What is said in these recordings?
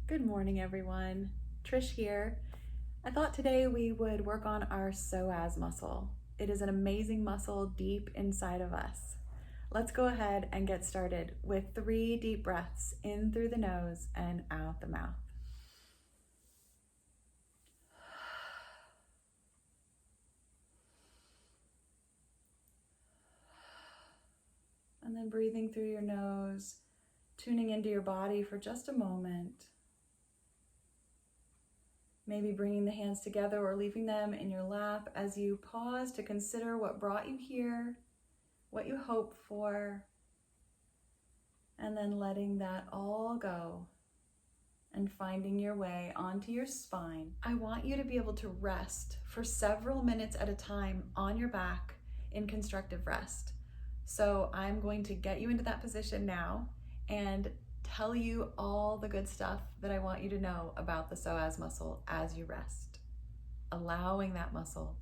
Good morning, everyone. Trish here. I thought today we would work on our psoas muscle. It is an amazing muscle deep inside of us. Let's go ahead and get started with 3 deep breaths in through the nose and out the mouth. And then breathing through your nose, tuning into your body for just a moment. Maybe bringing the hands together or leaving them in your lap as you pause to consider what brought you here, what you hope for, and then letting that all go and finding your way onto your spine. I want you to be able to rest for several minutes at a time on your back in constructive rest. So I'm going to get you into that position now and tell you all the good stuff that I want you to know about the psoas muscle as you rest, allowing that muscle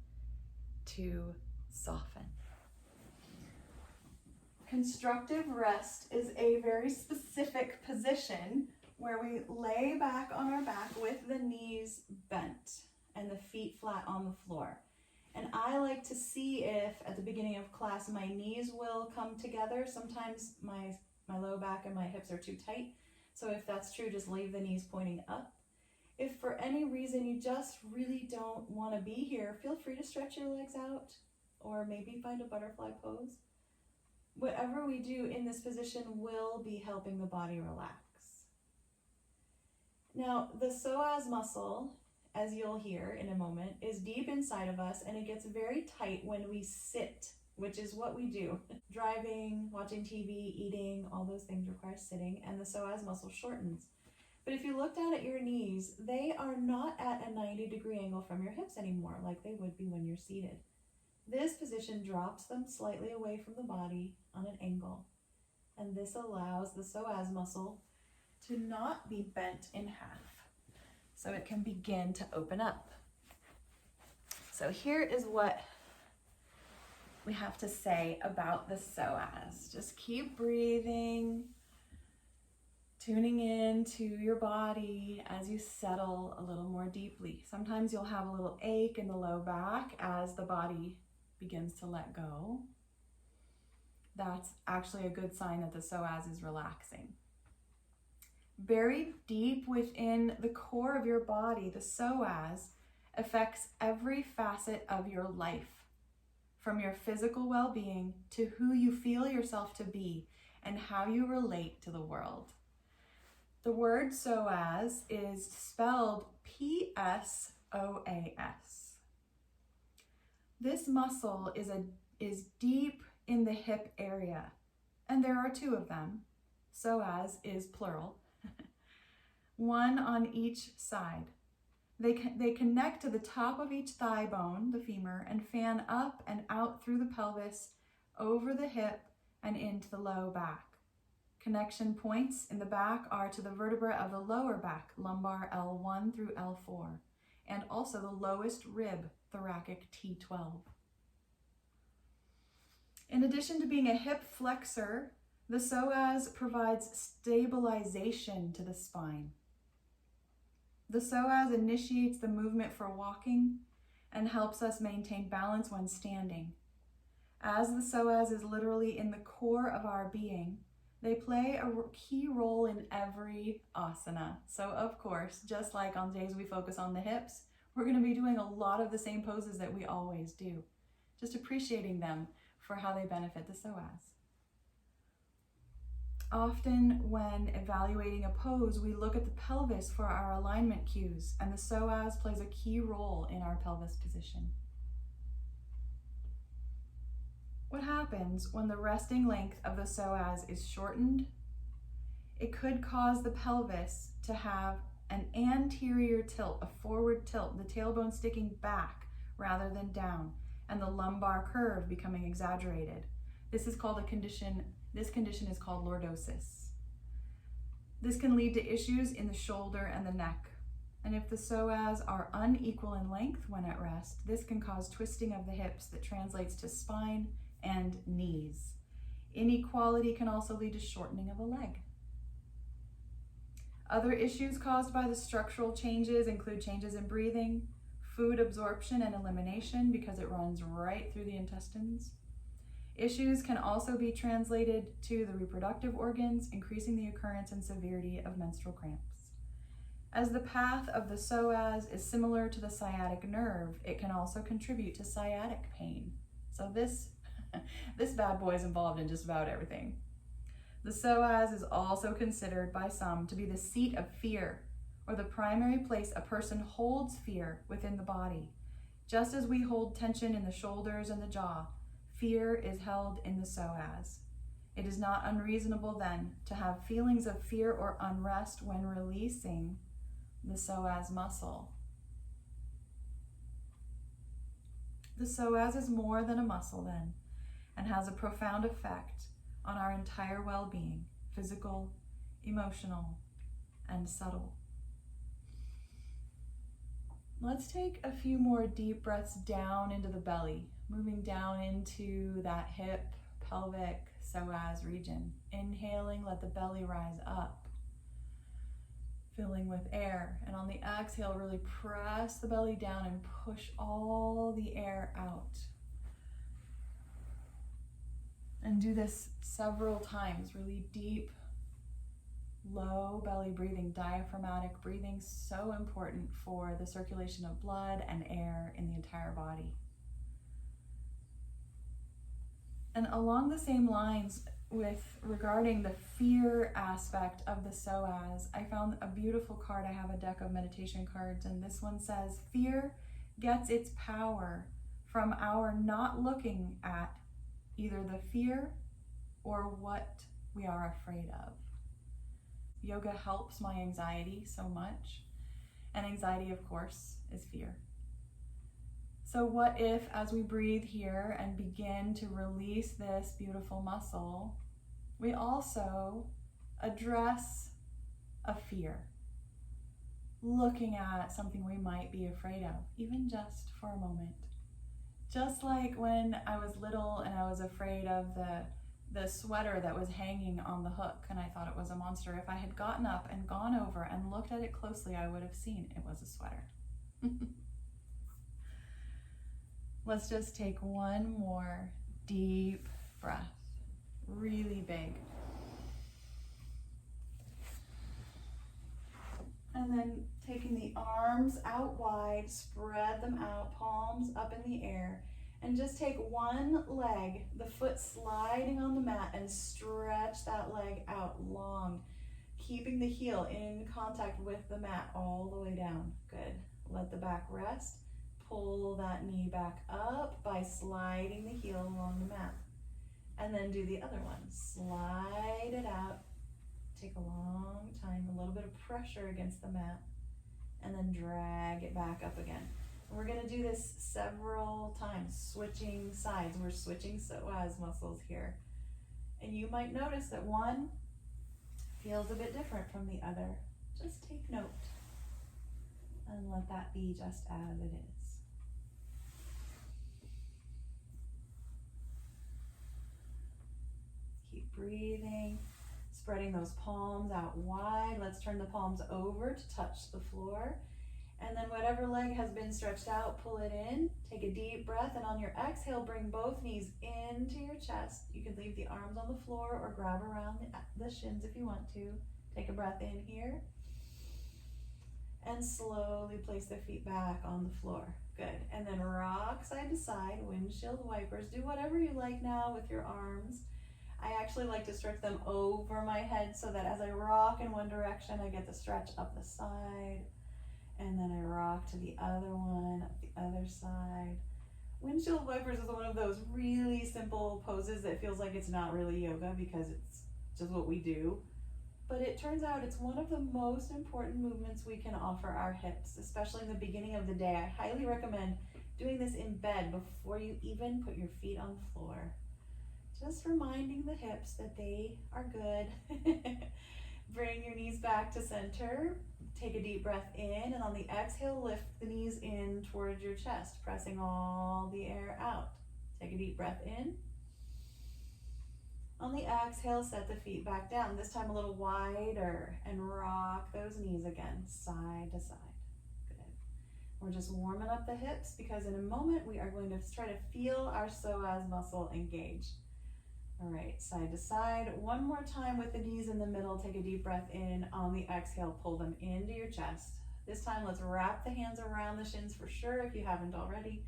to soften. Constructive rest is a very specific position where we lay back on our back with the knees bent and the feet flat on the floor. And I like to see if at the beginning of class my knees will come together. Sometimes my low back and my hips are too tight. So if that's true, just leave the knees pointing up. If for any reason you just really don't want to be here, feel free to stretch your legs out or maybe find a butterfly pose. Whatever we do in this position will be helping the body relax. Now, the psoas muscle, as you'll hear in a moment, is deep inside of us and it gets very tight when we sit, which is what we do. Driving, watching TV, eating, all those things require sitting, and the psoas muscle shortens. But if you look down at your knees, they are not at a 90-degree angle from your hips anymore, like they would be when you're seated. This position drops them slightly away from the body on an angle, and this allows the psoas muscle to not be bent in half, so it can begin to open up. So here is what we have to say about the psoas. Just keep breathing, tuning in to your body as you settle a little more deeply. Sometimes you'll have a little ache in the low back as the body begins to let go. That's actually a good sign that the psoas is relaxing. Buried deep within the core of your body, the psoas affects every facet of your life, from your physical well-being to who you feel yourself to be and how you relate to the world. The word psoas is spelled psoas. This muscle is deep in the hip area, and there are 2 of them. Psoas is plural, one on each side. They connect to the top of each thigh bone, the femur, and fan up and out through the pelvis, over the hip, and into the low back. Connection points in the back are to the vertebra of the lower back, lumbar L1 through L4, and also the lowest rib, thoracic T12. In addition to being a hip flexor, the psoas provides stabilization to the spine. The psoas initiates the movement for walking and helps us maintain balance when standing. As the psoas is literally in the core of our being, they play a key role in every asana. So of course, just like on days we focus on the hips, we're going to be doing a lot of the same poses that we always do, just appreciating them for how they benefit the psoas. Often when evaluating a pose, we look at the pelvis for our alignment cues, and the psoas plays a key role in our pelvis position. What happens when the resting length of the psoas is shortened? It could cause the pelvis to have an anterior tilt, a forward tilt, the tailbone sticking back rather than down, and the lumbar curve becoming exaggerated. This condition is called lordosis. This can lead to issues in the shoulder and the neck. And if the psoas are unequal in length when at rest, this can cause twisting of the hips that translates to spine and knees. Inequality can also lead to shortening of a leg. Other issues caused by the structural changes include changes in breathing, food absorption and elimination because it runs right through the intestines. Issues can also be translated to the reproductive organs, increasing the occurrence and severity of menstrual cramps. As the path of the psoas is similar to the sciatic nerve, it can also contribute to sciatic pain. So this bad boy is involved in just about everything. The psoas is also considered by some to be the seat of fear, or the primary place a person holds fear within the body. Just as we hold tension in the shoulders and the jaw, fear is held in the psoas. It is not unreasonable then to have feelings of fear or unrest when releasing the psoas muscle. The psoas is more than a muscle then, and has a profound effect on our entire well-being, physical, emotional, and subtle. Let's take a few more deep breaths down into the belly, moving down into that hip, pelvic, psoas region. Inhaling, let the belly rise up, filling with air. And on the exhale, really press the belly down and push all the air out. And do this several times, really deep, low belly breathing, diaphragmatic breathing, so important for the circulation of blood and air in the entire body. And along the same lines regarding the fear aspect of the psoas, I found a beautiful card. I have a deck of meditation cards, and this one says, fear gets its power from our not looking at either the fear or what we are afraid of. Yoga helps my anxiety so much, and anxiety, of course, is fear. So what if, as we breathe here and begin to release this beautiful muscle, we also address a fear, looking at something we might be afraid of, even just for a moment. Just like when I was little and I was afraid of the sweater that was hanging on the hook and I thought it was a monster. If I had gotten up and gone over and looked at it closely, I would have seen it was a sweater. Let's just take one more deep breath, really big. And then taking the arms out wide, spread them out, palms up in the air, and just take one leg, the foot sliding on the mat, and stretch that leg out long, keeping the heel in contact with the mat all the way down. Good. Let the back rest. Pull that knee back up by sliding the heel along the mat. And then do the other one. Slide it out. Take a long time, a little bit of pressure against the mat, and then drag it back up again. And we're going to do this several times, switching sides. We're switching psoas muscles here. And you might notice that one feels a bit different from the other. Just take note and let that be just as it is. Keep breathing. Spreading those palms out wide. Let's turn the palms over to touch the floor. And then whatever leg has been stretched out, pull it in. Take a deep breath, and on your exhale, bring both knees into your chest. You can leave the arms on the floor or grab around the shins if you want to. Take a breath in here. And slowly place the feet back on the floor. Good. And then rock side to side, windshield wipers. Do whatever you like now with your arms. I actually like to stretch them over my head so that as I rock in one direction, I get the stretch up the side. And then I rock to the other one, up the other side. Windshield wipers is one of those really simple poses that feels like it's not really yoga because it's just what we do. But it turns out it's one of the most important movements we can offer our hips, especially in the beginning of the day. I highly recommend doing this in bed before you even put your feet on the floor. Just reminding the hips that they are good. Bring your knees back to center. Take a deep breath in, and on the exhale, lift the knees in towards your chest, pressing all the air out. Take a deep breath in. On the exhale, set the feet back down, this time a little wider, and rock those knees again, side to side. Good. We're just warming up the hips because in a moment we are going to try to feel our psoas muscle engage. All right, side to side. One more time with the knees in the middle. Take a deep breath in. On the exhale, pull them into your chest. This time, let's wrap the hands around the shins for sure if you haven't already.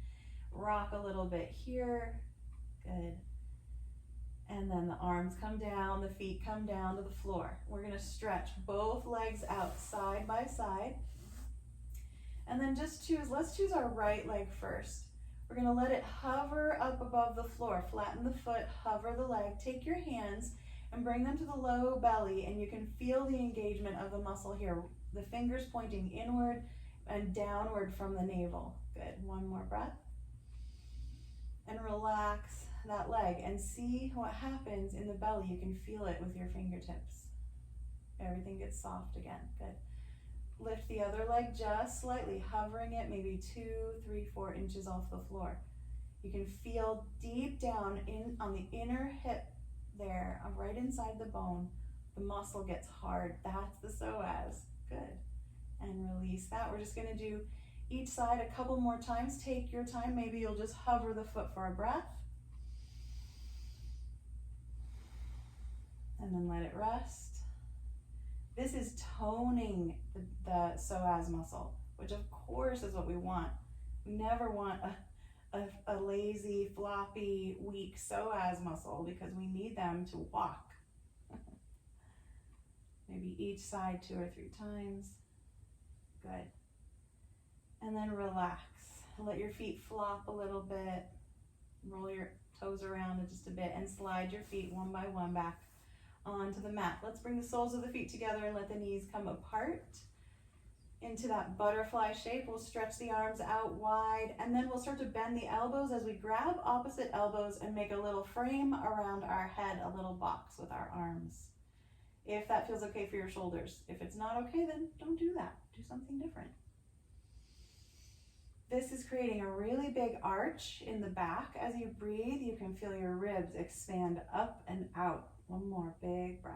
Rock a little bit here. Good. And then the arms come down, the feet come down to the floor. We're gonna stretch both legs out side by side. And then let's choose our right leg first. We're gonna let it hover up above the floor. Flatten the foot, hover the leg. Take your hands and bring them to the low belly, and you can feel the engagement of the muscle here. The fingers pointing inward and downward from the navel. Good, one more breath. And relax that leg and see what happens in the belly. You can feel it with your fingertips. Everything gets soft again, good. Lift the other leg just slightly, hovering it maybe 2, 3, 4 inches off the floor. You can feel deep down on the inner hip there, right inside the bone, the muscle gets hard. That's the psoas, good. And release that. We're just gonna do each side a couple more times. Take your time, maybe you'll just hover the foot for a breath. And then let it rest. This is toning the psoas muscle, which of course is what we want. We never want a lazy, floppy, weak psoas muscle because we need them to walk. Maybe each side 2 or 3 times. Good. And then relax. Let your feet flop a little bit. Roll your toes around just a bit and slide your feet one by one back onto the mat. Let's bring the soles of the feet together and let the knees come apart into that butterfly shape. We'll stretch the arms out wide, and then we'll start to bend the elbows as we grab opposite elbows and make a little frame around our head, a little box with our arms. If that feels okay for your shoulders. If it's not okay, then don't do that. Do something different. This is creating a really big arch in the back. As you breathe, you can feel your ribs expand up and out. One more big breath.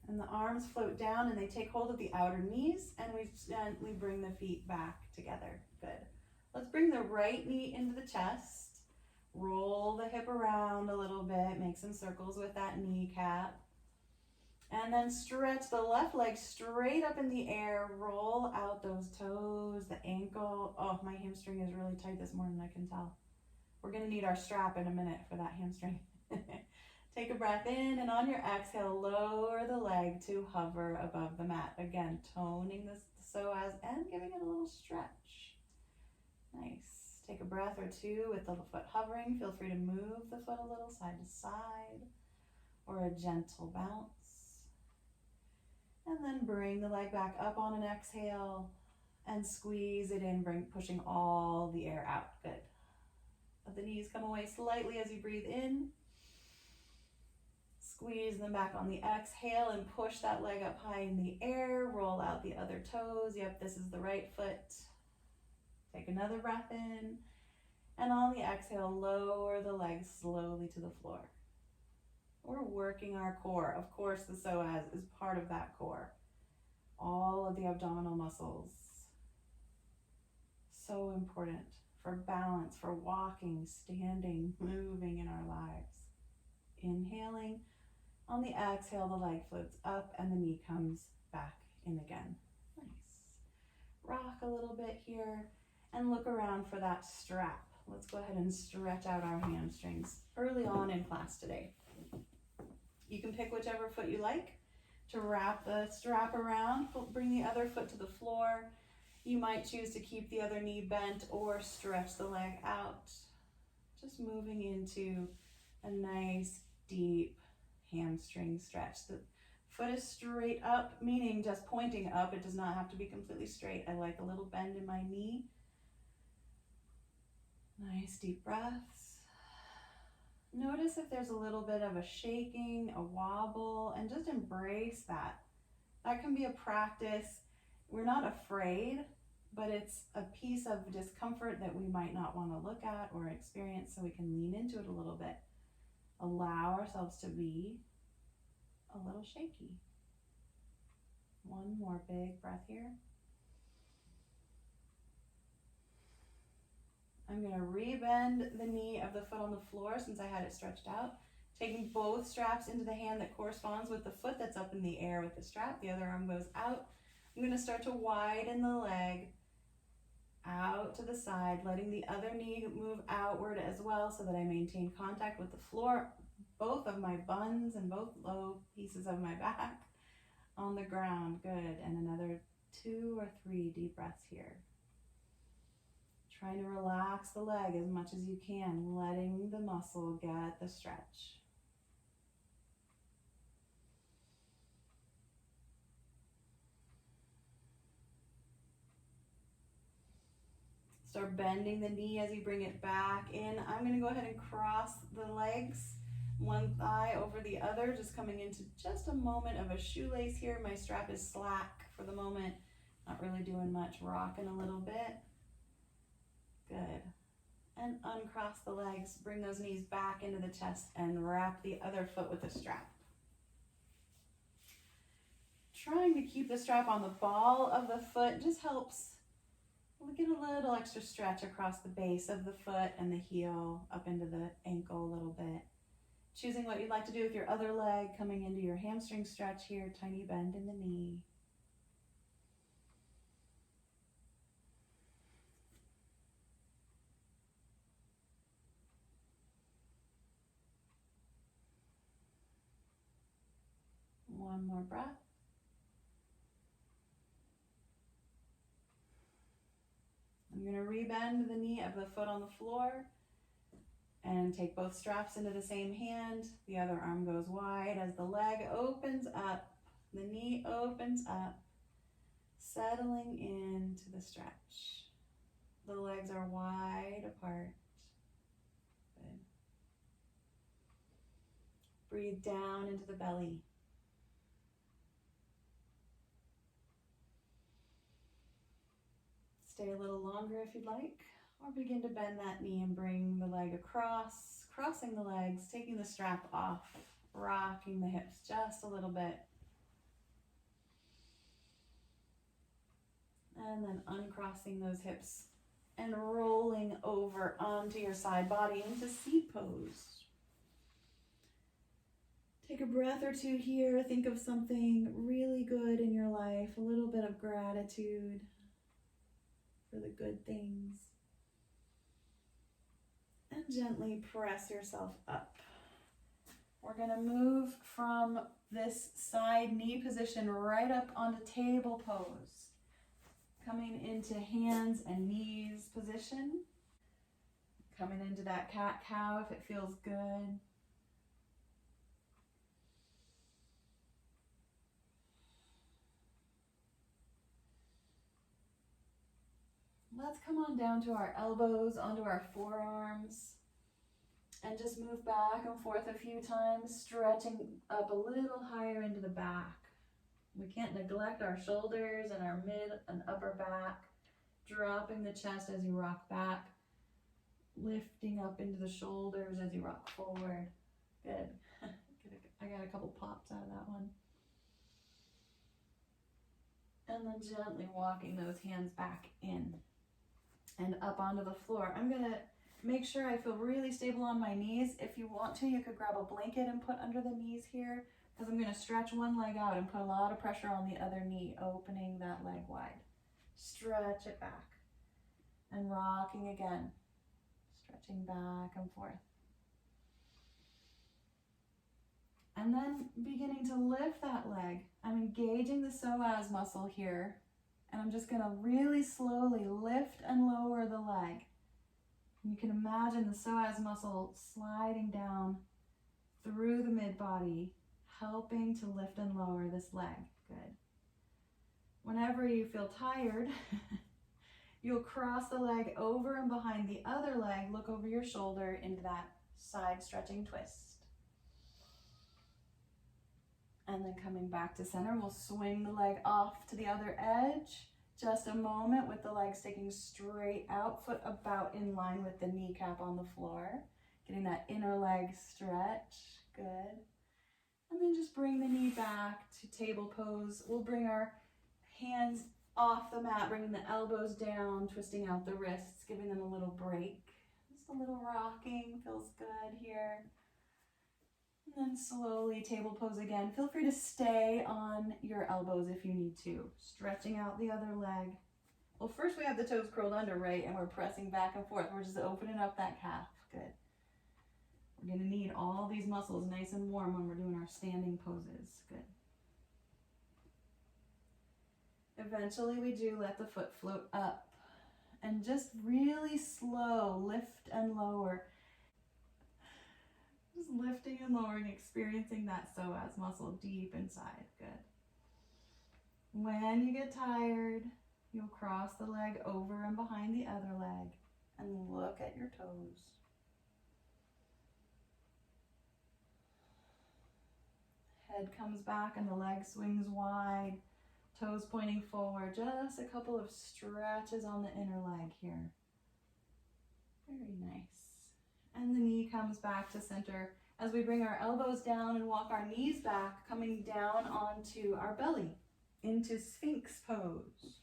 And the arms float down and they take hold of the outer knees, and we gently bring the feet back together. Good. Let's bring the right knee into the chest. Roll the hip around a little bit. Make some circles with that kneecap. And then stretch the left leg straight up in the air. Roll out those toes, the ankle. Oh, my hamstring is really tight this morning, I can tell. We're gonna need our strap in a minute for that hamstring. Take a breath in, and on your exhale, lower the leg to hover above the mat. Again, toning the psoas and giving it a little stretch. Nice. Take a breath or two with the foot hovering. Feel free to move the foot a little side to side, or a gentle bounce. And then bring the leg back up on an exhale and squeeze it in, pushing all the air out. Good. Let the knees come away slightly as you breathe in. Squeeze them back on the exhale and push that leg up high in the air. Roll out the other toes. Yep, this is the right foot. Take another breath in. And on the exhale, lower the legs slowly to the floor. We're working our core. Of course, the psoas is part of that core. All of the abdominal muscles. So important for balance, for walking, standing, moving in our lives. Inhaling. On the exhale, the leg floats up and the knee comes back in again. Nice. Rock a little bit here and look around for that strap. Let's go ahead and stretch out our hamstrings early on in class today. You can pick whichever foot you like to wrap the strap around. Bring the other foot to the floor. You might choose to keep the other knee bent or stretch the leg out. Just moving into a nice deep hamstring stretch. The foot is straight up, meaning just pointing up. It does not have to be completely straight. I like a little bend in my knee. Nice deep breaths. Notice if there's a little bit of a shaking, a wobble, and just embrace that. That can be a practice. We're not afraid, but it's a piece of discomfort that we might not want to look at or experience, so we can lean into it a little bit. Allow ourselves to be a little shaky. One more big breath here. I'm going to rebend the knee of the foot on the floor since I had it stretched out. Taking both straps into the hand that corresponds with the foot that's up in the air with the strap. The other arm goes out. I'm going to start to widen the leg out to the side, letting the other knee move outward as well so that I maintain contact with the floor. Both of my buns and both low pieces of my back on the ground. Good. And another 2 or 3 deep breaths here. Trying to relax the leg as much as you can, letting the muscle get the stretch. Start bending the knee as you bring it back in. I'm going to go ahead and cross the legs, one thigh over the other, just coming into just a moment of a shoelace here. My strap is slack for the moment, not really doing much, rocking a little bit. Good. And uncross the legs, bring those knees back into the chest and wrap the other foot with a strap. Trying to keep the strap on the ball of the foot just helps. We'll get a little extra stretch across the base of the foot and the heel up into the ankle a little bit. Choosing what you'd like to do with your other leg, coming into your hamstring stretch here, tiny bend in the knee. One more breath. I'm going to rebend the knee of the foot on the floor and take both straps into the same hand. The other arm goes wide as the leg opens up, the knee opens up, settling into the stretch. The legs are wide apart. Good. Breathe down into the belly. Stay a little longer if you'd like, or begin to bend that knee and bring the leg across, crossing the legs, taking the strap off, rocking the hips just a little bit. And then uncrossing those hips and rolling over onto your side body into seat pose. Take a breath or two here. Think of something really good in your life, a little bit of gratitude for the good things. And gently press yourself up. We're going to move from this side knee position right up onto table pose. Coming into hands and knees position. Coming into that cat-cow if it feels good. Let's come on down to our elbows, onto our forearms, and just move back and forth a few times, stretching up a little higher into the back. We can't neglect our shoulders and our mid and upper back, dropping the chest as you rock back, lifting up into the shoulders as you rock forward. Good. I got a couple pops out of that one. And then gently walking those hands back in and up onto the floor. I'm going to make sure I feel really stable on my knees. If you want to, you could grab a blanket and put under the knees here, because I'm going to stretch one leg out and put a lot of pressure on the other knee, opening that leg wide. Stretch it back and rocking again, stretching back and forth. And then beginning to lift that leg. I'm engaging the psoas muscle here, and I'm just going to really slowly lift and lower the leg. You can imagine the psoas muscle sliding down through the mid-body, helping to lift and lower this leg. Good. Whenever you feel tired, you'll cross the leg over and behind the other leg, look over your shoulder into that side stretching twist. And then coming back to center, we'll swing the leg off to the other edge, Just a moment with the legs sticking straight out, foot about in line with the kneecap on the floor. Getting that inner leg stretch, good. And then just bring the knee back to table pose. We'll bring our hands off the mat, bringing the elbows down, twisting out the wrists, giving them a little break. Just a little rocking, feels good here. And then slowly table pose again. Feel free to stay on your elbows if you need to. Stretching out the other leg. Well, first we have the toes curled under, right? And we're pressing back and forth. We're just opening up that calf. Good. We're going to need all these muscles nice and warm when we're doing our standing poses. Good. Eventually we do let the foot float up and just really slow lift and lower. Just lifting and lowering, experiencing that psoas muscle deep inside. Good. When you get tired, you'll cross the leg over and behind the other leg and look at your toes. Head comes back and the leg swings wide, toes pointing forward. Just a couple of stretches on the inner leg here. Very nice. And the knee comes back to center as we bring our elbows down and walk our knees back, coming down onto our belly into Sphinx pose.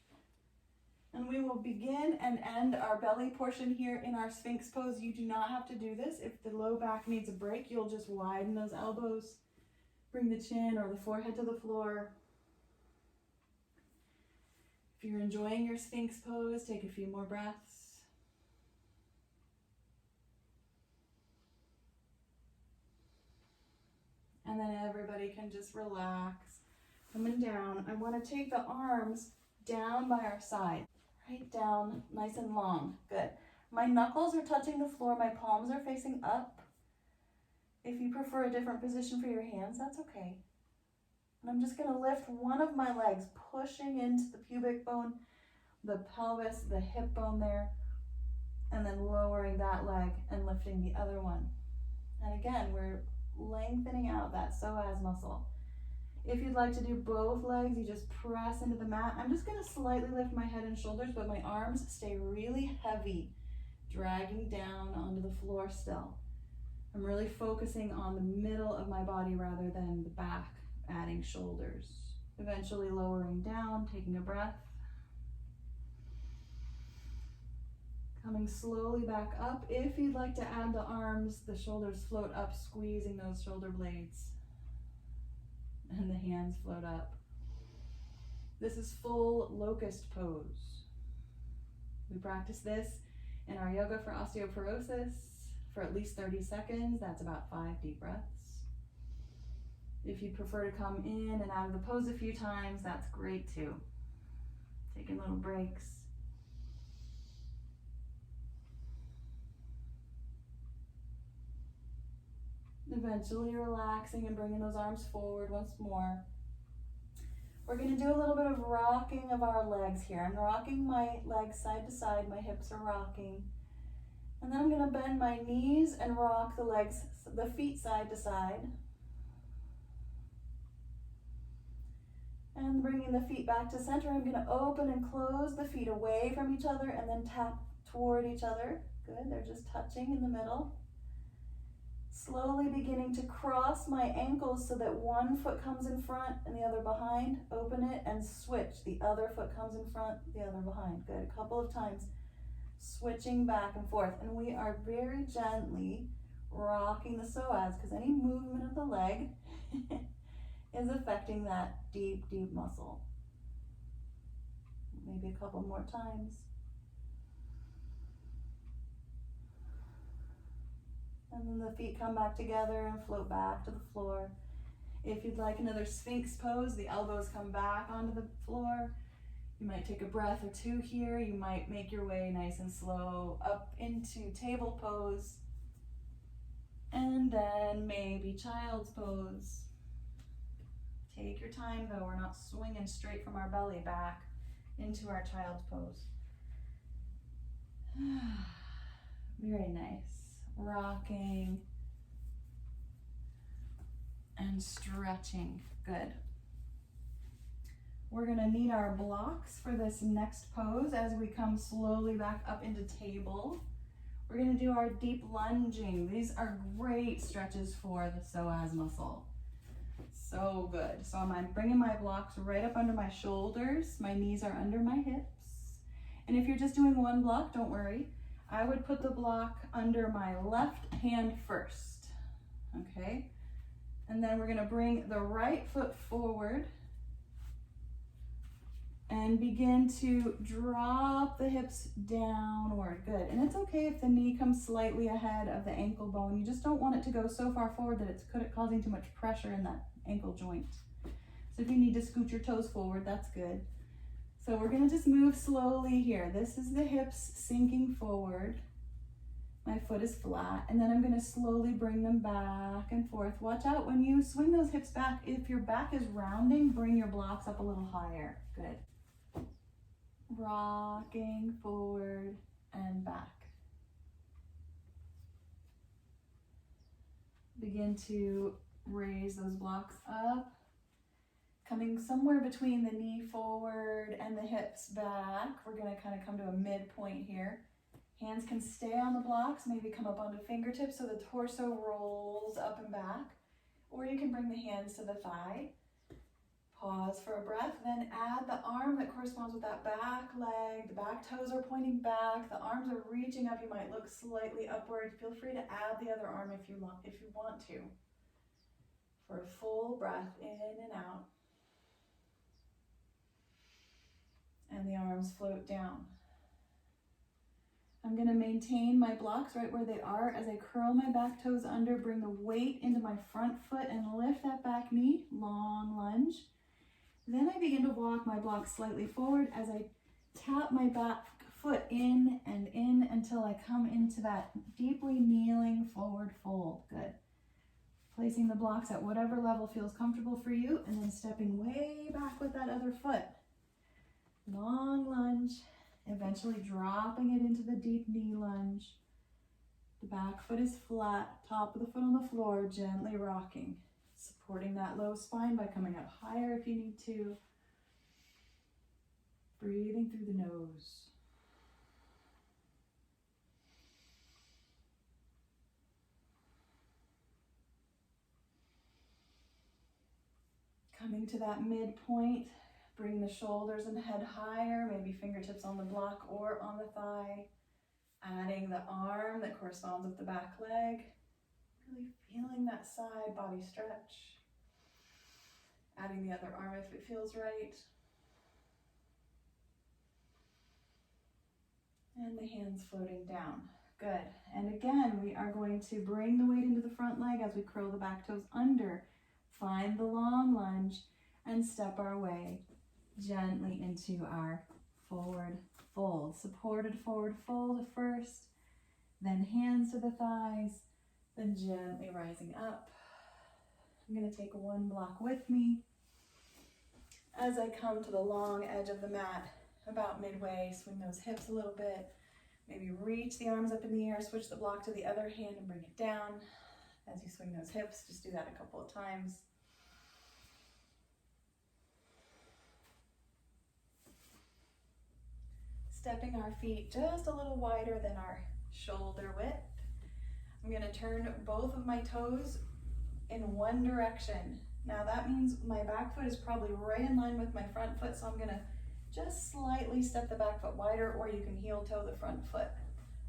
And we will begin and end our belly portion here in our Sphinx pose. You do not have to do this. If the low back needs a break, you'll just widen those elbows. Bring the chin or the forehead to the floor. If you're enjoying your Sphinx pose, take a few more breaths. And then everybody can just relax. Coming down, I want to take the arms down by our side. Right down, nice and long. Good. My knuckles are touching the floor. My palms are facing up. If you prefer a different position for your hands, that's okay. And I'm just going to lift one of my legs, pushing into the pubic bone, the pelvis, the hip bone there, and then lowering that leg and lifting the other one. And again, we're lengthening out that psoas muscle. If you'd like to do both legs, you just press into the mat. I'm just going to slightly lift my head and shoulders, but my arms stay really heavy, dragging down onto the floor still. I'm really focusing on the middle of my body rather than the back, adding shoulders. Eventually lowering down, taking a breath. Coming slowly back up. If you'd like to add the arms, the shoulders float up, squeezing those shoulder blades. And the hands float up. This is full locust pose. We practice this in our yoga for osteoporosis for at least 30 seconds. That's about 5 deep breaths. If you prefer to come in and out of the pose a few times, that's great too. Taking little breaks. Eventually relaxing and bringing those arms forward once more. We're going to do a little bit of rocking of our legs here. I'm rocking my legs side to side. My hips are rocking. And then I'm going to bend my knees and rock the legs, the feet side to side. And bringing the feet back to center, I'm going to open and close the feet away from each other and then tap toward each other. Good, they're just touching in the middle. Slowly beginning to cross my ankles so that one foot comes in front and the other behind. Open it and switch. The other foot comes in front, the other behind. Good, a couple of times. Switching back and forth. And we are very gently rocking the psoas because any movement of the leg is affecting that deep, deep muscle. Maybe a couple more times. And then the feet come back together and float back to the floor. If you'd like another Sphinx pose, the elbows come back onto the floor. You might take a breath or two here. You might make your way nice and slow up into table pose. And then maybe child's pose. Take your time though, we're not swinging straight from our belly back into our child's pose. Very nice. Rocking and stretching. Good. We're gonna need our blocks for this next pose as we come slowly back up into table. We're gonna do our deep lunging. These are great stretches for the psoas muscle. So good. So I'm bringing my blocks right up under my shoulders. My knees are under my hips. And if you're just doing one block, don't worry. I would put the block under my left hand first, okay? And then we're gonna bring the right foot forward and begin to drop the hips downward. Good. And it's okay if the knee comes slightly ahead of the ankle bone. You just don't want it to go so far forward that it's causing too much pressure in that ankle joint. So if you need to scoot your toes forward, that's good. So we're gonna just move slowly here. This is the hips sinking forward. My foot is flat, and then I'm gonna slowly bring them back and forth. Watch out when you swing those hips back. If your back is rounding, bring your blocks up a little higher. Good. Rocking forward and back. Begin to raise those blocks up, coming somewhere between the knee forward and the hips back. We're gonna kind of come to a midpoint here. Hands can stay on the blocks, maybe come up onto fingertips so the torso rolls up and back, or you can bring the hands to the thigh. Pause for a breath, then add the arm that corresponds with that back leg. The back toes are pointing back, the arms are reaching up. You might look slightly upward. Feel free to add the other arm if you want to. For a full breath in and out. And the arms float down. I'm going to maintain my blocks right where they are as I curl my back toes under, bring the weight into my front foot and lift that back knee, long lunge. Then I begin to walk my blocks slightly forward as I tap my back foot in and in until I come into that deeply kneeling forward fold. Good. Placing the blocks at whatever level feels comfortable for you, and then stepping way back with that other foot. Long lunge, eventually dropping it into the deep knee lunge. The back foot is flat, top of the foot on the floor, gently rocking. Supporting that low spine by coming up higher if you need to. Breathing through the nose. Coming to that midpoint, bring the shoulders and head higher, maybe fingertips on the block or on the thigh. Adding the arm that corresponds with the back leg. Really feeling that side body stretch. Adding the other arm if it feels right. And the hands floating down. Good. And again, we are going to bring the weight into the front leg as we curl the back toes under. Find the long lunge and step our way gently into our forward fold. Supported forward fold first, then hands to the thighs, then gently rising up. I'm going to take one block with me. As I come to the long edge of the mat, about midway, swing those hips a little bit. Maybe reach the arms up in the air, switch the block to the other hand and bring it down. As you swing those hips, just do that a couple of times. Stepping our feet just a little wider than our shoulder width. I'm going to turn both of my toes in one direction. Now that means my back foot is probably right in line with my front foot, so I'm going to just slightly step the back foot wider, or you can heel toe the front foot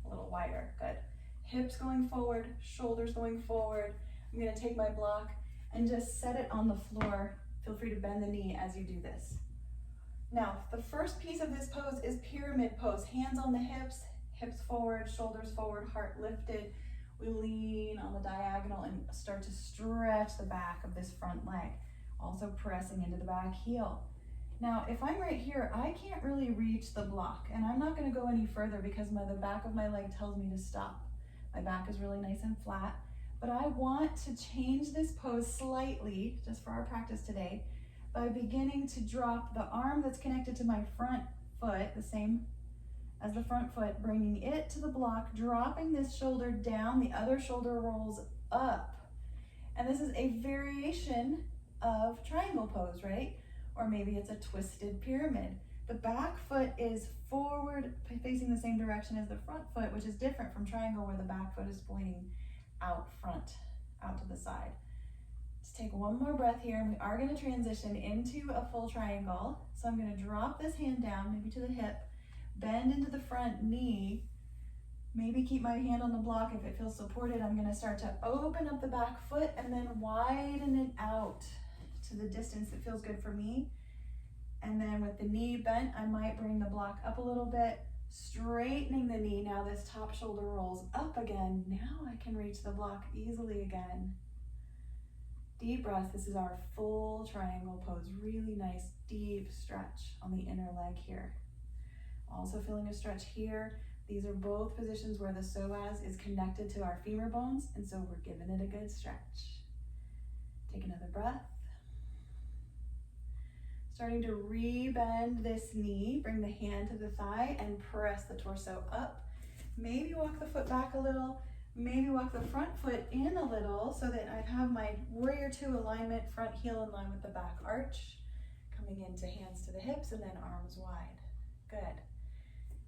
a little wider. Good. Hips going forward, shoulders going forward. I'm going to take my block and just set it on the floor. Feel free to bend the knee as you do this. Now, the first piece of this pose is pyramid pose. Hands on the hips, hips forward, shoulders forward, heart lifted. We lean on the diagonal and start to stretch the back of this front leg, also pressing into the back heel. Now, if I'm right here, I can't really reach the block, and I'm not going to go any further because the back of my leg tells me to stop. My back is really nice and flat, but I want to change this pose slightly, just for our practice today, by beginning to drop the arm that's connected to my front foot, the same as the front foot, bringing it to the block, dropping this shoulder down, the other shoulder rolls up. And this is a variation of triangle pose, right? or maybe it's a twisted pyramid. The back foot is forward, facing the same direction as the front foot, which is different from triangle where the back foot is pointing out front, out to the side. Let's take one more breath here, and we are going to transition into a full triangle. So I'm going to drop this hand down, maybe to the hip, bend into the front knee, maybe keep my hand on the block if it feels supported. I'm going to start to open up the back foot and then widen it out to the distance that feels good for me. And then with the knee bent, I might bring the block up a little bit, straightening the knee. Now this top shoulder rolls up again. Now I can reach the block easily again. Deep breath. This is our full triangle pose. Really nice deep stretch on the inner leg here. Also feeling a stretch here. These are both positions where the psoas is connected to our femur bones, and so we're giving it a good stretch. Take another breath. Starting to re-bend this knee, bring the hand to the thigh and press the torso up. Maybe walk the foot back a little, maybe walk the front foot in a little so that I have my warrior two alignment, front heel in line with the back arch, coming into hands to the hips and then arms wide. Good.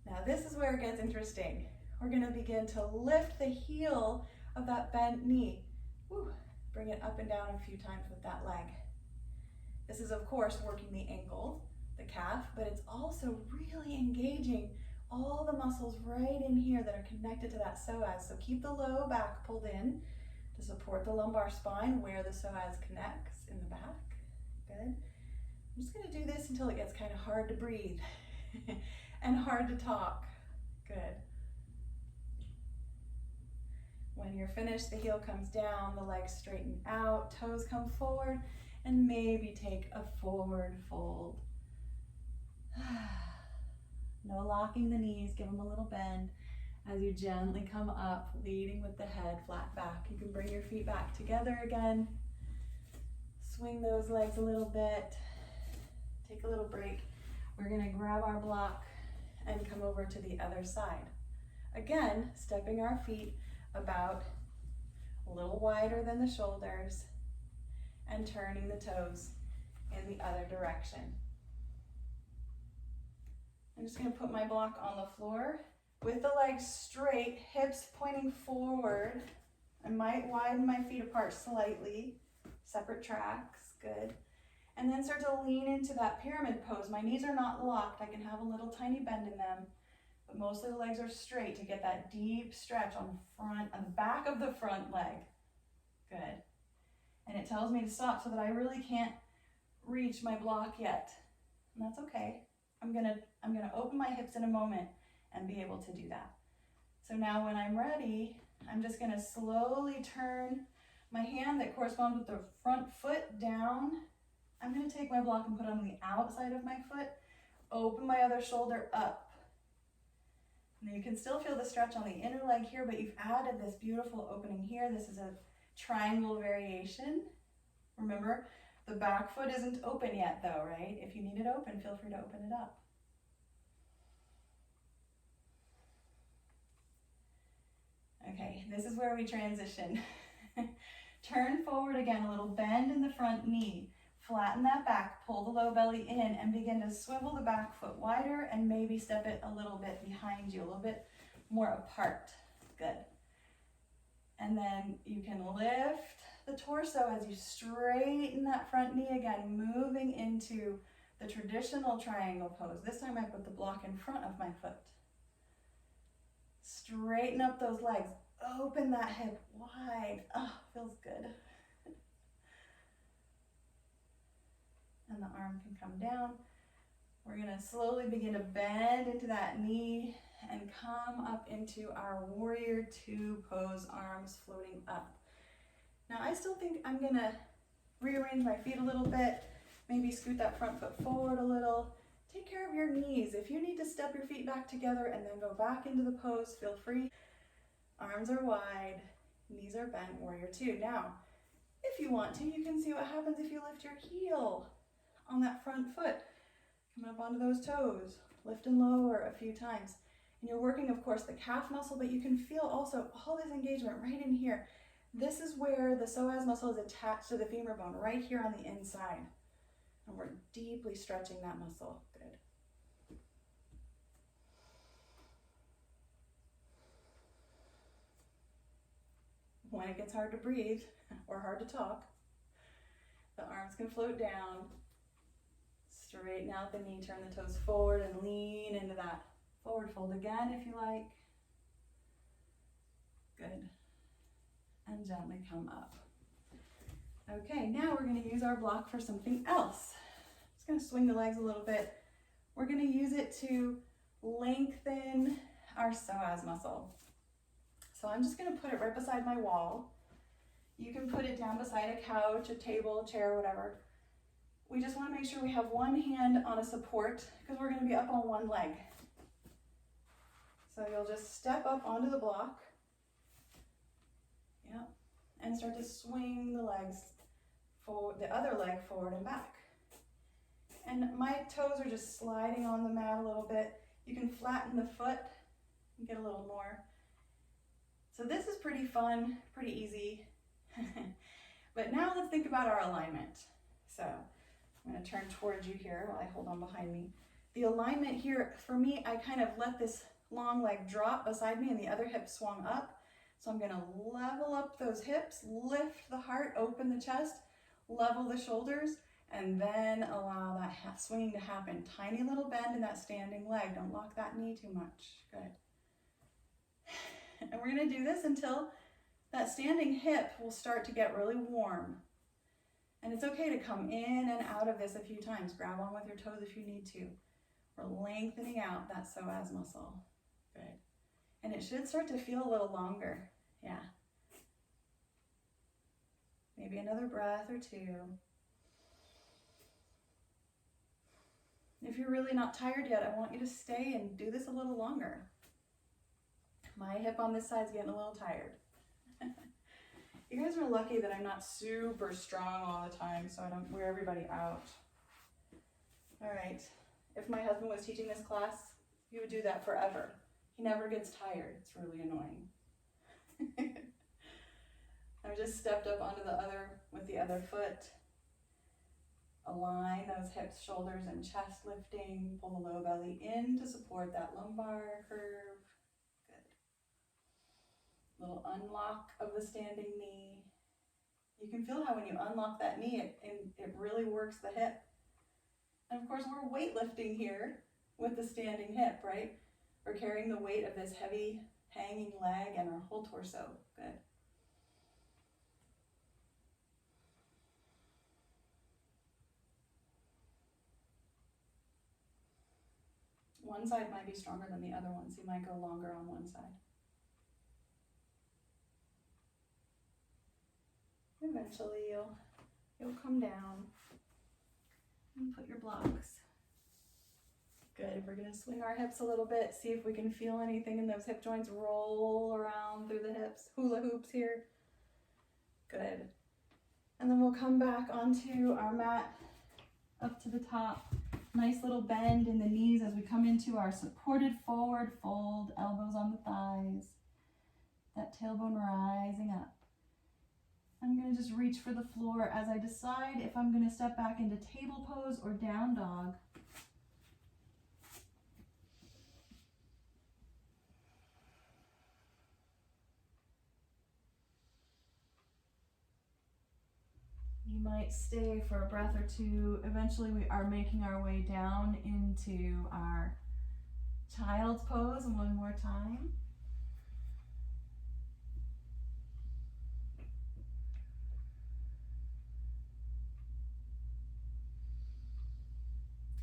Now this is where it gets interesting. We're gonna begin to lift the heel of that bent knee. Woo. Bring it up and down a few times with that leg. This is, of course, working the ankle, the calf, but it's also really engaging all the muscles right in here that are connected to that psoas. So keep the low back pulled in to support the lumbar spine where the psoas connects in the back. Good. I'm just going to do this until it gets kind of hard to breathe and hard to talk. Good. When you're finished, the heel comes down, the legs straighten out, toes come forward, and maybe take a forward fold. No locking the knees, give them a little bend as you gently come up, leading with the head flat back. You can bring your feet back together again. Swing those legs a little bit. Take a little break. We're gonna grab our block and come over to the other side. Again, stepping our feet about a little wider than the shoulders and turning the toes in the other direction. I'm just going to put my block on the floor with the legs straight, hips pointing forward. I might widen my feet apart slightly, separate tracks, good. And then start to lean into that pyramid pose. My knees are not locked, I can have a little tiny bend in them, but mostly the legs are straight to get that deep stretch on the back of the front leg. Good. And it tells me to stop so that I really can't reach my block yet. And that's okay. I'm gonna open my hips in a moment and be able to do that. So now when I'm ready, I'm just gonna slowly turn my hand that corresponds with the front foot down. I'm gonna take my block and put it on the outside of my foot, open my other shoulder up. Now you can still feel the stretch on the inner leg here, but you've added this beautiful opening here. This is a triangle variation. Remember, the back foot isn't open yet though, right? If you need it open, feel free to open it up. Okay, this is where we transition. Turn forward again, a little bend in the front knee. Flatten that back, pull the low belly in, and begin to swivel the back foot wider and maybe step it a little bit behind you, a little bit more apart. Good. And then you can lift the torso as you straighten that front knee again, moving into the traditional triangle pose. This time I put the block in front of my foot. Straighten up those legs, open that hip wide. Oh, feels good. And the arm can come down. We're gonna slowly begin to bend into that knee and come up into our warrior two pose, arms floating up. Now I still think I'm gonna rearrange my feet a little bit, maybe scoot that front foot forward a little. Take care of your knees. If you need to step your feet back together and then go back into the pose, feel free. Arms are wide, knees are bent, warrior two. Now, if you want to, you can see what happens if you lift your heel on that front foot. Come up onto those toes, lift and lower a few times. And you're working, of course, the calf muscle, but you can feel also all this engagement right in here. This is where the psoas muscle is attached to the femur bone, right here on the inside. And we're deeply stretching that muscle. Good. When it gets hard to breathe or hard to talk, the arms can float down. Straighten out the knee, turn the toes forward and lean into that forward fold again if you like. Good. And gently come up. Okay, now we're going to use our block for something else. Just going to swing the legs a little bit. We're going to use it to lengthen our psoas muscle. So I'm just going to put it right beside my wall. You can put it down beside a couch, a table, a chair, whatever. We just want to make sure we have one hand on a support because we're going to be up on one leg. So you'll just step up onto the block. Yeah. And start to swing the legs forward, the other leg forward and back. And my toes are just sliding on the mat a little bit. You can flatten the foot and get a little more. So this is pretty fun, pretty easy. But now let's think about our alignment. So I'm going to turn towards you here while I hold on behind me. The alignment here, for me, I kind of let this long leg drop beside me and the other hip swung up. So I'm going to level up those hips, lift the heart, open the chest, level the shoulders, and then allow that swinging to happen. Tiny little bend in that standing leg. Don't lock that knee too much. Good. And we're going to do this until that standing hip will start to get really warm. And it's okay to come in and out of this a few times. Grab on with your toes if you need to. We're lengthening out that psoas muscle. Good. And it should start to feel a little longer. Yeah. Maybe another breath or two. If you're really not tired yet, I want you to stay and do this a little longer. My hip on this side is getting a little tired. You guys are lucky that I'm not super strong all the time, so I don't wear everybody out. All right. If my husband was teaching this class, he would do that forever. He never gets tired. It's really annoying. I've just stepped up onto with the other foot. Align those hips, shoulders, and chest lifting. Pull the low belly in to support that lumbar curve. Good. Little unlock of the standing knee. You can feel how when you unlock that knee, it really works the hip. And of course, we're weightlifting here with the standing hip, right? We're carrying the weight of this heavy hanging leg and our whole torso. Good. One side might be stronger than the other one, so you might go longer on one side. Eventually you'll come down and put your blocks. Good. We're going to swing our hips a little bit, see if we can feel anything in those hip joints roll around through the hips. Hula hoops here. Good. And then we'll come back onto our mat up to the top. Nice little bend in the knees as we come into our supported forward fold, elbows on the thighs. That tailbone rising up. I'm going to just reach for the floor as I decide if I'm going to step back into table pose or down dog. You might stay for a breath or two. Eventually we are making our way down into our child's pose one more time.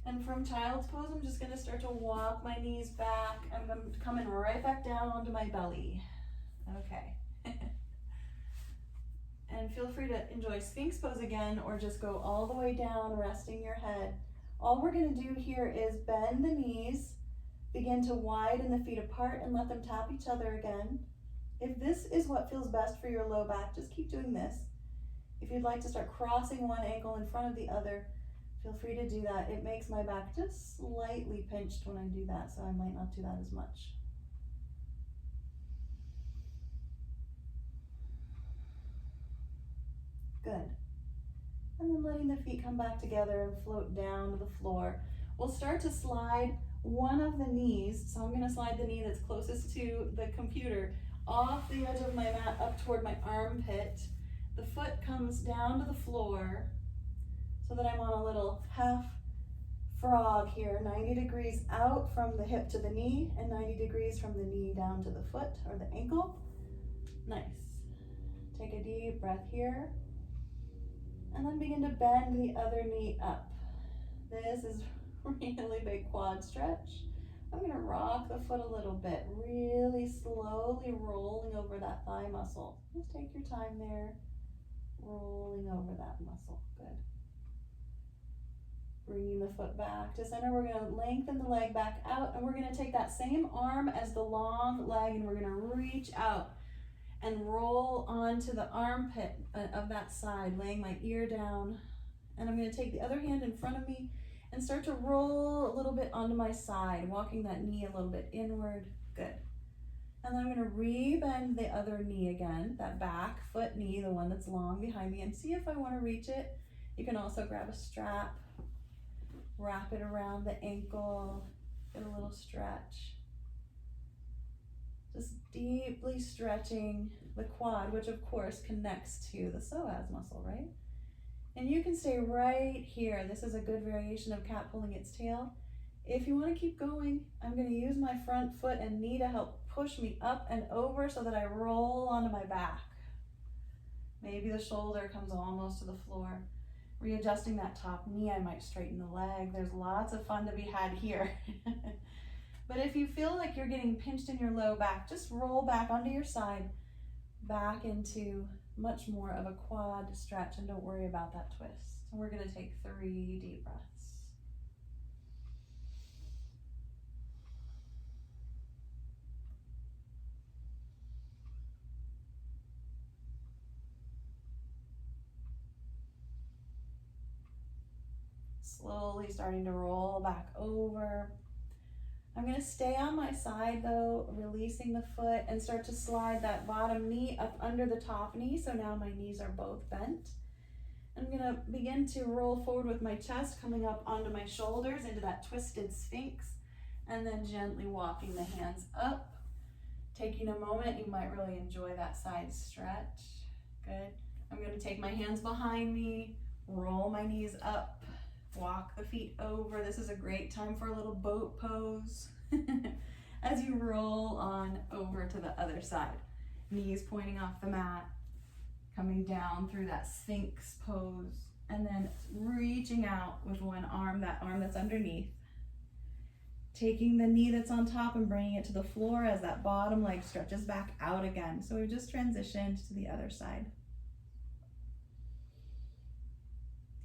And from child's pose, I'm just going to start to walk my knees back. I'm coming right back down onto my belly. Okay. And feel free to enjoy Sphinx pose again, or just go all the way down, resting your head. All we're going to do here is bend the knees, begin to widen the feet apart and let them tap each other again. If this is what feels best for your low back, just keep doing this. If you'd like to start crossing one ankle in front of the other, feel free to do that. It makes my back just slightly pinched when I do that, so I might not do that as much. Good. And then letting the feet come back together and float down to the floor. We'll start to slide one of the knees. So I'm gonna slide the knee that's closest to the computer off the edge of my mat up toward my armpit. The foot comes down to the floor so that I'm on a little half frog here, 90 degrees out from the hip to the knee and 90 degrees from the knee down to the foot or the ankle. Nice. Take a deep breath here and then begin to bend the other knee up. This is really big quad stretch. I'm gonna rock the foot a little bit, really slowly rolling over that thigh muscle. Just take your time there, rolling over that muscle, good. Bringing the foot back to center, we're gonna lengthen the leg back out and we're gonna take that same arm as the long leg and we're gonna reach out and roll onto the armpit of that side, laying my ear down. And I'm gonna take the other hand in front of me and start to roll a little bit onto my side, walking that knee a little bit inward, good. And then I'm gonna re-bend the other knee again, that back foot knee, the one that's long behind me, and see if I wanna reach it. You can also grab a strap, wrap it around the ankle, get a little stretch. Just deeply stretching the quad, which of course connects to the psoas muscle, right? And you can stay right here. This is a good variation of cat pulling its tail. If you want to keep going, I'm going to use my front foot and knee to help push me up and over so that I roll onto my back. Maybe the shoulder comes almost to the floor. Readjusting that top knee, I might straighten the leg. There's lots of fun to be had here. But if you feel like you're getting pinched in your low back, just roll back onto your side, back into much more of a quad stretch, and don't worry about that twist. And we're gonna take 3 deep breaths. Slowly starting to roll back over. I'm gonna stay on my side though, releasing the foot and start to slide that bottom knee up under the top knee. So now my knees are both bent. I'm gonna begin to roll forward with my chest, coming up onto my shoulders into that twisted sphinx, and then gently walking the hands up. Taking a moment, you might really enjoy that side stretch. Good. I'm gonna take my hands behind me, roll my knees up, walk the feet over. This is a great time for a little boat pose as you roll on over to the other side. Knees pointing off the mat, coming down through that sphinx pose, and then reaching out with one arm, that arm that's underneath. Taking the knee that's on top and bringing it to the floor as that bottom leg stretches back out again. So we've just transitioned to the other side.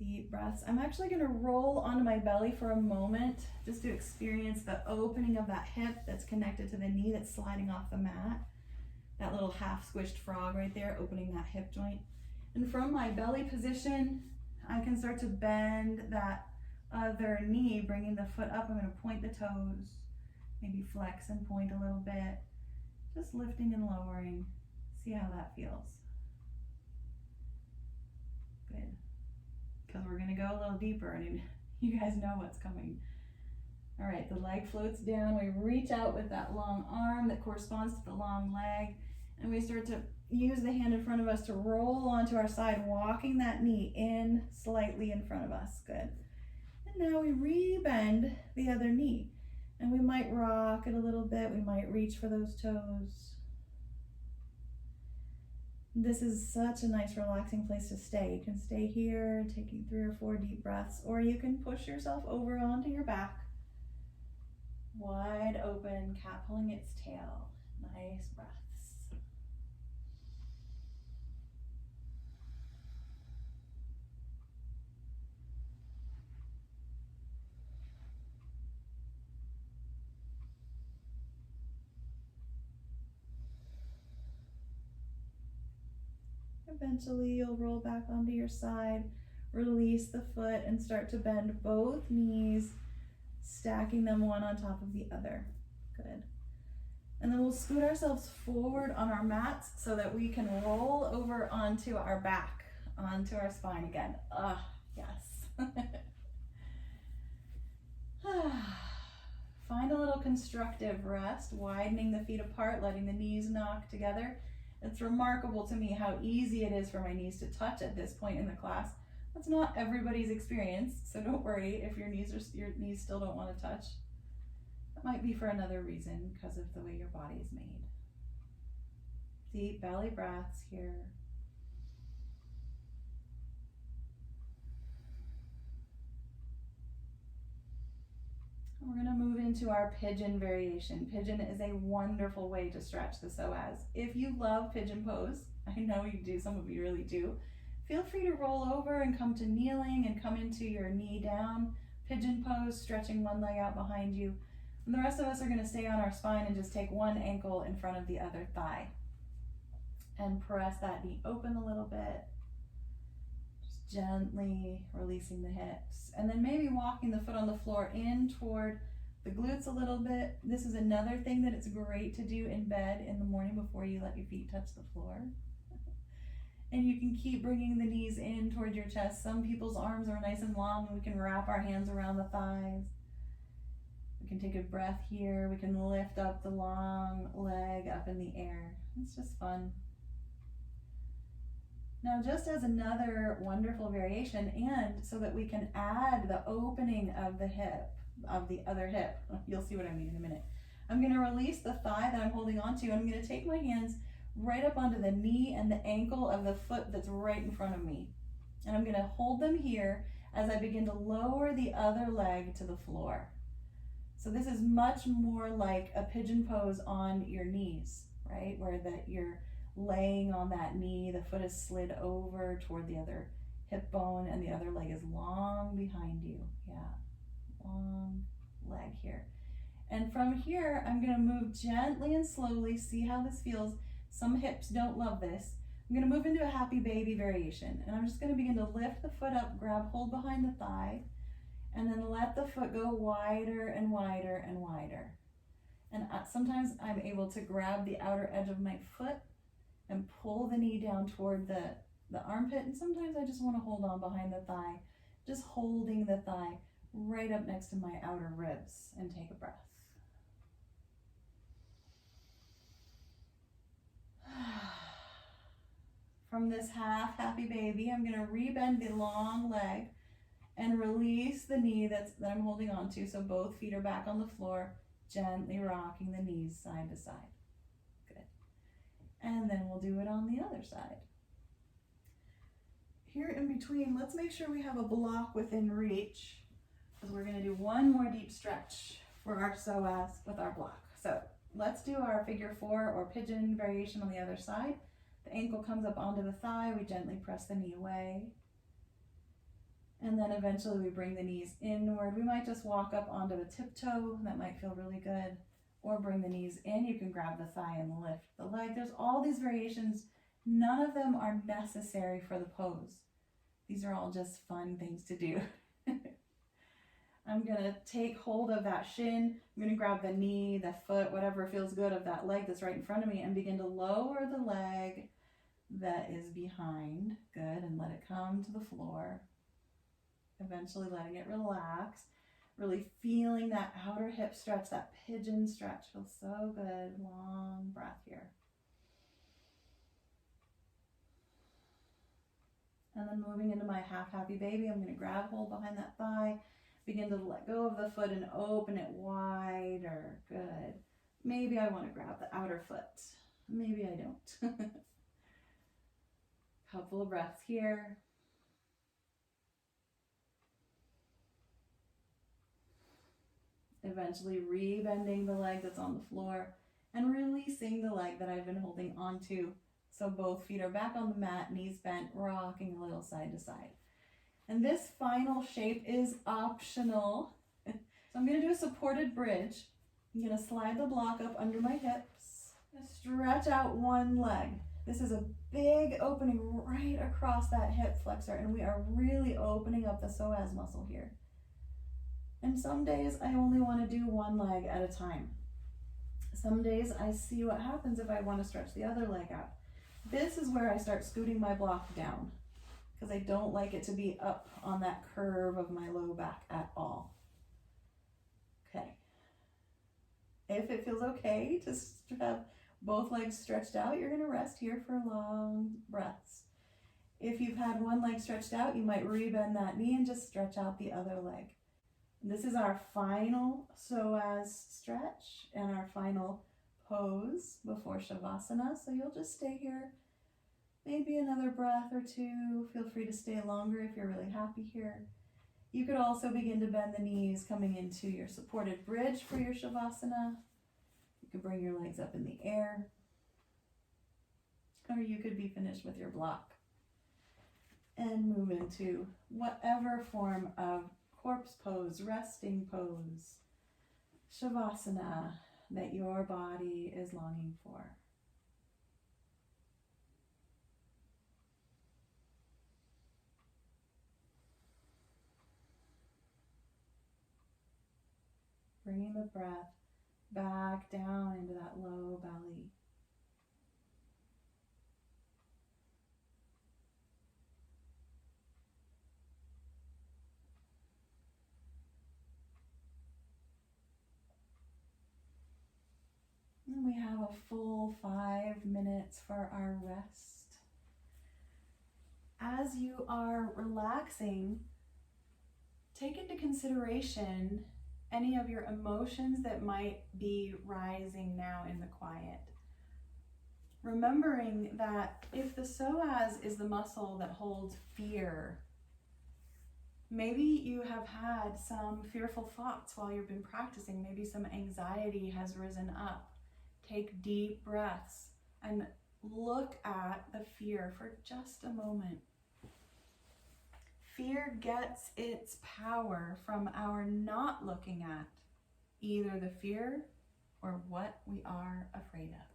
Deep breaths. I'm actually going to roll onto my belly for a moment just to experience the opening of that hip that's connected to the knee that's sliding off the mat. That little half squished frog right there, opening that hip joint. And from my belly position, I can start to bend that other knee, bringing the foot up. I'm going to point the toes, maybe flex and point a little bit, just lifting and lowering. See how that feels. Good. Because we're gonna go a little deeper and you guys know what's coming. All right, the leg floats down. We reach out with that long arm that corresponds to the long leg, and we start to use the hand in front of us to roll onto our side, walking that knee in slightly in front of us. Good. And now we re-bend the other knee, and we might rock it a little bit. We might reach for those toes. This is such a nice relaxing place to stay. You can stay here taking 3 or 4 deep breaths, or you can push yourself over onto your back. Wide open, cat pulling its tail. Nice breaths. Eventually you'll roll back onto your side, release the foot, and start to bend both knees, stacking them one on top of the other. Good. And then we'll scoot ourselves forward on our mats so that we can roll over onto our back onto our spine again. Ah, yes. Find a little constructive rest, widening the feet apart, letting the knees knock together. It's remarkable to me how easy it is for my knees to touch at this point in the class. That's not everybody's experience, so don't worry if your knees still don't want to touch. That might be for another reason, because of the way your body is made. Deep belly breaths here. We're going to move into our pigeon variation. Pigeon is a wonderful way to stretch the psoas. If you love pigeon pose, I know you do, some of you really do, feel free to roll over and come to kneeling and come into your knee down pigeon pose, stretching one leg out behind you. And the rest of us are going to stay on our spine and just take one ankle in front of the other thigh. And press that knee open a little bit. Just gently releasing the hips. And then maybe walking the foot on the floor in toward the glutes a little bit. This is another thing that it's great to do in bed in the morning before you let your feet touch the floor. And you can keep bringing the knees in toward your chest. Some people's arms are nice and long and we can wrap our hands around the thighs. We can take a breath here. We can lift up the long leg up in the air. It's just fun. Now, just as another wonderful variation, and so that we can add the opening of the hip, of the other hip, you'll see what I mean in a minute. I'm going to release the thigh that I'm holding onto, and I'm going to take my hands right up onto the knee and the ankle of the foot that's right in front of me. And I'm going to hold them here as I begin to lower the other leg to the floor. So this is much more like a pigeon pose on your knees, right? Where you're laying on that knee, the foot is slid over toward the other hip bone, and the other leg is long behind you. Yeah, long leg here. And from here, I'm going to move gently and slowly, see how this feels. Some hips don't love this. I'm going to move into a happy baby variation, and I'm just going to begin to lift the foot up, grab hold behind the thigh, and then let the foot go wider and wider and wider. And sometimes I'm able to grab the outer edge of my foot and pull the knee down toward the armpit, and sometimes I just want to hold on behind the thigh, just holding the thigh right up next to my outer ribs, and take a breath. From this half happy baby, I'm going to rebend the long leg and release the knee that I'm holding on to, so both feet are back on the floor, gently rocking the knees side to side. Good. And then we'll do it on the other side. Here in between, let's make sure we have a block within reach, because we're going to do one more deep stretch for our psoas with our block. So let's do our figure 4 or pigeon variation on the other side. The ankle comes up onto the thigh, we gently press the knee away. And then eventually we bring the knees inward. We might just walk up onto a tiptoe, that might feel really good. Or bring the knees in, you can grab the thigh and lift the leg. There's all these variations, none of them are necessary for the pose. These are all just fun things to do. I'm gonna take hold of that shin, I'm gonna grab the knee, the foot, whatever feels good of that leg that's right in front of me, and begin to lower the leg that is behind. Good, and let it come to the floor. Eventually letting it relax, really feeling that outer hip stretch, that pigeon stretch. Feels so good. Long breath here. And then moving into my half happy baby, I'm going to grab hold behind that thigh, begin to let go of the foot and open it wider. Good. Maybe I want to grab the outer foot. Maybe I don't. Couple of breaths here. Eventually rebending the leg that's on the floor and releasing the leg that I've been holding onto. So both feet are back on the mat, knees bent, rocking a little side to side. And this final shape is optional. So I'm going to do a supported bridge. I'm going to slide the block up under my hips, stretch out one leg. This is a big opening right across that hip flexor, and we are really opening up the psoas muscle here. And some days I only want to do one leg at a time. Some days I see what happens if I want to stretch the other leg out. This is where I start scooting my block down. because I don't like it to be up on that curve of my low back at all. Okay. If it feels okay to have both legs stretched out, you're going to rest here for long breaths. If you've had one leg stretched out, you might rebend that knee and just stretch out the other leg. This is our final psoas stretch and our final pose before Shavasana. So you'll just stay here maybe another breath or two. Feel free to stay longer if you're really happy here. You could also begin to bend the knees coming into your supported bridge for your Shavasana. You could bring your legs up in the air. Or you could be finished with your block and move into whatever form of corpse pose, resting pose, Shavasana that your body is longing for. Bringing the breath back down into that low belly. And we have a full 5 minutes for our rest. As you are relaxing, take into consideration any of your emotions that might be rising now in the quiet. Remembering that if the psoas is the muscle that holds fear, maybe you have had some fearful thoughts while you've been practicing. Maybe some anxiety has risen up. Take deep breaths and look at the fear for just a moment. Fear gets its power from our not looking at either the fear or what we are afraid of.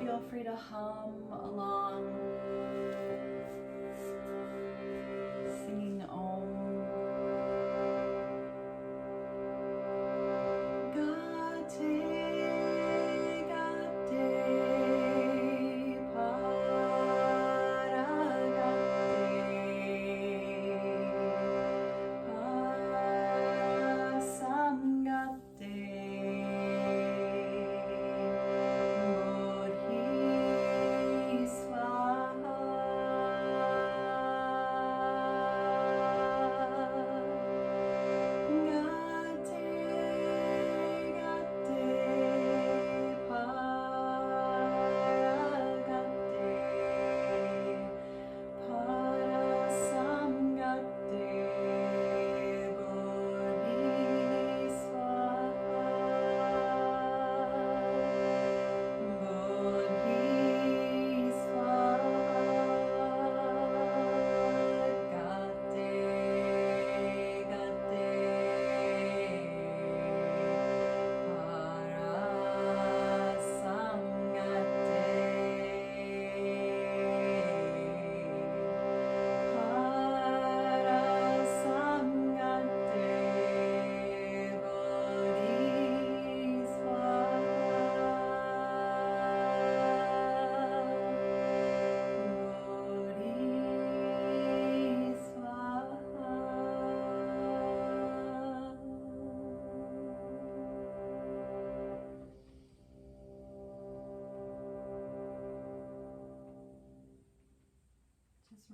Feel free to hum along, singing Om. Gate, gate, para gate, pasam gate.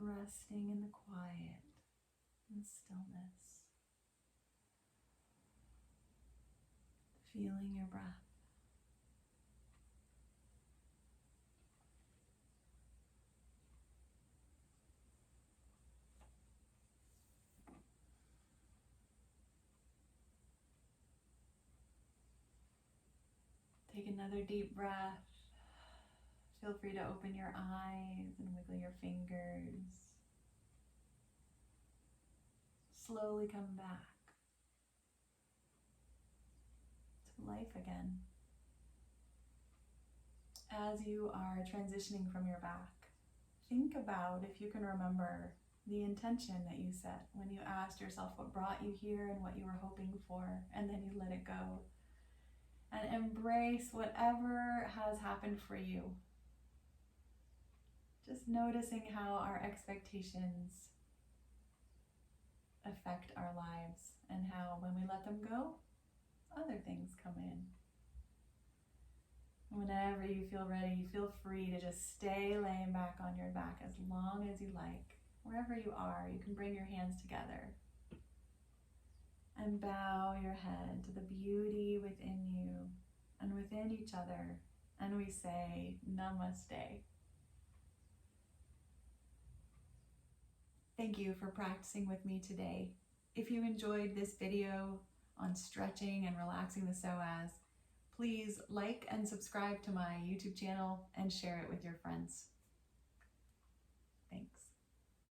Resting in the quiet and stillness, feeling your breath. Take another deep breath. Feel free to open your eyes and wiggle your fingers. slowly come back to life again. As you are transitioning from your back, think about, if you can remember, the intention that you set when you asked yourself what brought you here and what you were hoping for, and then you let it go. And embrace whatever has happened for you. Just noticing how our expectations affect our lives, and how when we let them go, other things come in. Whenever you feel ready, feel free to just stay laying back on your back as long as you like. Wherever you are, you can bring your hands together and bow your head to the beauty within you and within each other. And we say, Namaste. Thank you for practicing with me today. If you enjoyed this video on stretching and relaxing the psoas, please like and subscribe to my YouTube channel and share it with your friends.